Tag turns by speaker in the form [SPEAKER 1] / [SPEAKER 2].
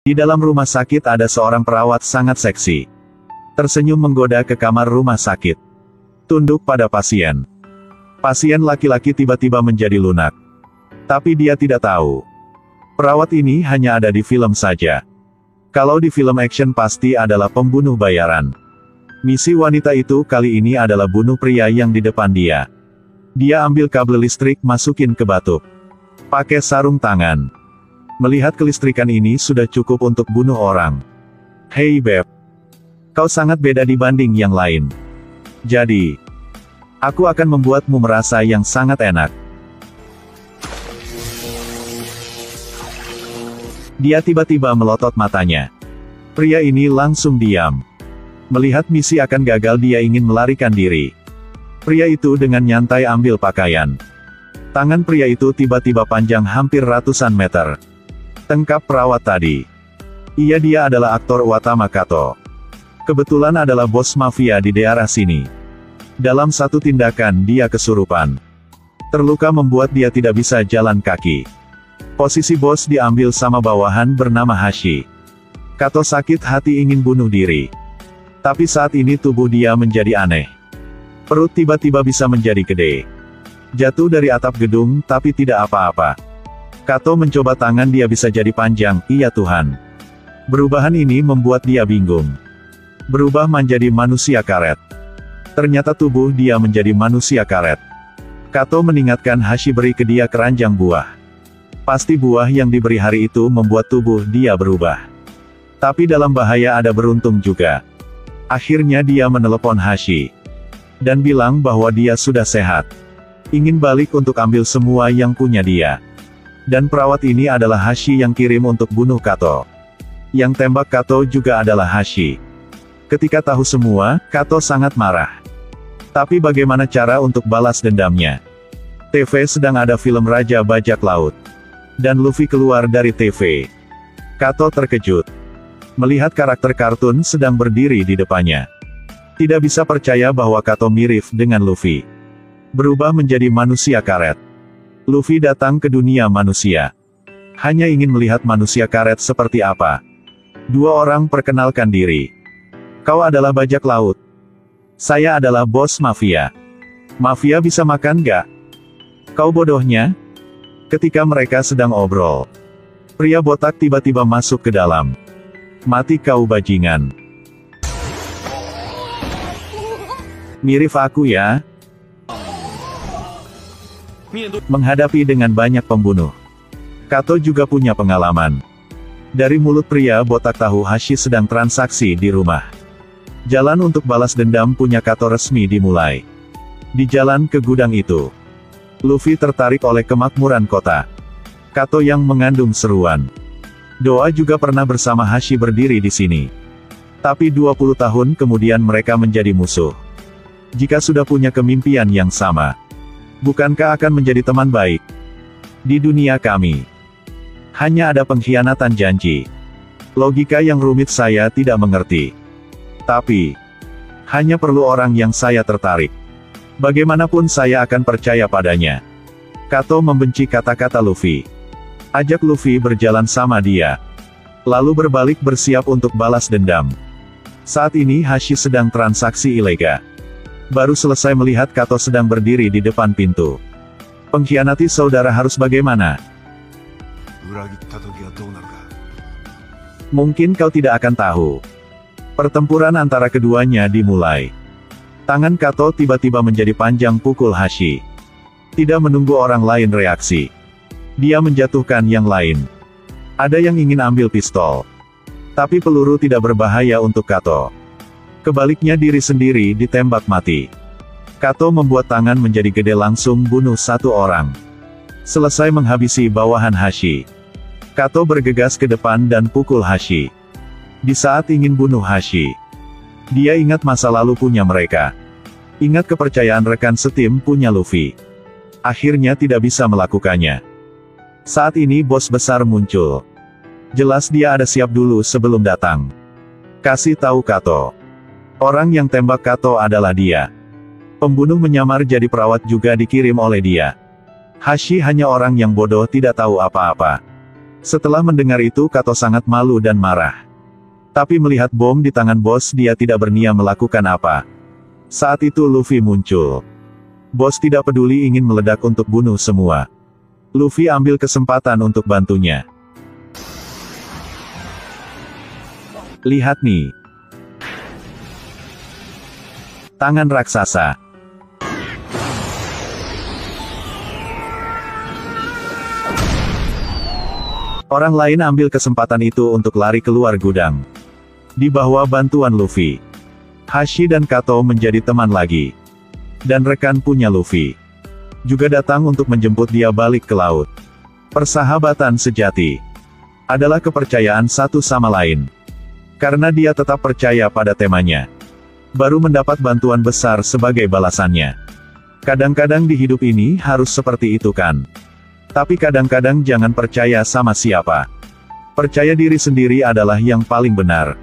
[SPEAKER 1] Di dalam rumah sakit ada seorang perawat sangat seksi. Tersenyum menggoda ke kamar rumah sakit. Tunduk pada pasien. Pasien laki-laki tiba-tiba menjadi lunak. Tapi dia tidak tahu. Perawat ini hanya ada di film saja. Kalau di film action pasti adalah pembunuh bayaran. Misi wanita itu kali ini adalah bunuh pria yang di depan dia. Dia ambil kabel listrik masukin ke batu. Pakai sarung tangan. Melihat kelistrikan ini sudah cukup untuk bunuh orang. Hei Beb. Kau sangat beda dibanding yang lain. Jadi, aku akan membuatmu merasa yang sangat enak. Dia tiba-tiba melotot matanya. Pria ini langsung diam. Melihat misi akan gagal dia ingin melarikan diri. Pria itu dengan nyantai ambil pakaian. Tangan pria itu tiba-tiba panjang hampir ratusan meter. Tengkap perawat tadi. Dia adalah aktor utama Kato. Kebetulan adalah bos mafia di daerah sini. Dalam satu tindakan dia kesurupan. Terluka membuat dia tidak bisa jalan kaki. Posisi bos diambil sama bawahan bernama Hashi. Kato sakit hati ingin bunuh diri. Tapi saat ini tubuh dia menjadi aneh. Perut tiba-tiba bisa menjadi gede. Jatuh dari atap gedung tapi tidak apa-apa. Kato mencoba tangan dia bisa jadi panjang, iya Tuhan. Perubahan ini membuat dia bingung. Berubah menjadi manusia karet. Ternyata tubuh dia menjadi manusia karet. Kato mengingatkan Hashi beri ke dia keranjang buah. Pasti buah yang diberi hari itu membuat tubuh dia berubah. Tapi dalam bahaya ada beruntung juga. Akhirnya dia menelepon Hashi. Dan bilang bahwa dia sudah sehat. Ingin balik untuk ambil semua yang punya dia. Dan perawat ini adalah Hashi yang kirim untuk bunuh Kato. Yang tembak Kato juga adalah Hashi. Ketika tahu semua, Kato sangat marah. Tapi bagaimana cara untuk balas dendamnya? TV sedang ada film Raja Bajak Laut. Dan Luffy keluar dari TV. Kato terkejut. Melihat karakter kartun sedang berdiri di depannya. Tidak bisa percaya bahwa Kato mirip dengan Luffy. Berubah menjadi manusia karet. Luffy datang ke dunia manusia. Hanya ingin melihat manusia karet seperti apa. Dua orang perkenalkan diri. Kau adalah bajak laut. Saya adalah bos mafia. Mafia bisa makan gak? Kau bodohnya? Ketika mereka sedang obrol. Pria botak tiba-tiba masuk ke dalam. Mati kau bajingan. Mirip aku ya. Menghadapi dengan banyak pembunuh. Kato juga punya pengalaman. Dari mulut pria botak tahu Hashi sedang transaksi di rumah. Jalan untuk balas dendam punya Kato resmi dimulai. Di jalan ke gudang itu. Luffy tertarik oleh kemakmuran kota. Kato yang mengandung seruan. Doa juga pernah bersama Hashi berdiri di sini. Tapi 20 tahun kemudian mereka menjadi musuh. Jika sudah punya kemimpian yang sama. Bukankah akan menjadi teman baik? Di dunia kami. Hanya ada pengkhianatan janji. Logika yang rumit saya tidak mengerti. Tapi, hanya perlu orang yang saya tertarik. Bagaimanapun saya akan percaya padanya. Kato membenci kata-kata Luffy. Ajak Luffy berjalan sama dia. Lalu berbalik bersiap untuk balas dendam. Saat ini Hashi sedang transaksi ilegal. Baru selesai melihat Kato sedang berdiri di depan pintu. Pengkhianati saudara harus bagaimana? Mungkin kau tidak akan tahu. Pertempuran antara keduanya dimulai. Tangan Kato tiba-tiba menjadi panjang pukul Hashi. Tidak menunggu orang lain reaksi. Dia menjatuhkan yang lain. Ada yang ingin ambil pistol. Tapi peluru tidak berbahaya untuk Kato. Kebaliknya diri sendiri ditembak mati. Kato membuat tangan menjadi gede langsung bunuh satu orang. Selesai menghabisi bawahan Hashi. Kato bergegas ke depan dan pukul Hashi. Di saat ingin bunuh Hashi. Dia ingat masa lalu punya mereka. Ingat kepercayaan rekan setim punya Luffy. Akhirnya tidak bisa melakukannya. Saat ini bos besar muncul. Jelas dia ada siap dulu sebelum datang. Kasih tahu Kato. Orang yang tembak Kato adalah dia. Pembunuh menyamar jadi perawat juga dikirim oleh dia. Hashi hanya orang yang bodoh tidak tahu apa-apa. Setelah mendengar itu Kato sangat malu dan marah. Tapi melihat bom di tangan bos dia tidak berniat melakukan apa. Saat itu Luffy muncul. Bos tidak peduli ingin meledak untuk bunuh semua. Luffy ambil kesempatan untuk bantunya. Lihat nih. Tangan raksasa. Orang lain ambil kesempatan itu untuk lari keluar gudang. Di bawah bantuan Luffy, Hashi dan Kato menjadi teman lagi. Dan rekan punya Luffy juga datang untuk menjemput dia balik ke laut. Persahabatan sejati adalah kepercayaan satu sama lain. Karena dia tetap percaya pada temanya, baru mendapat bantuan besar sebagai balasannya. Kadang-kadang di hidup ini harus seperti itu kan? Tapi kadang-kadang jangan percaya sama siapa. Percaya diri sendiri adalah yang paling benar.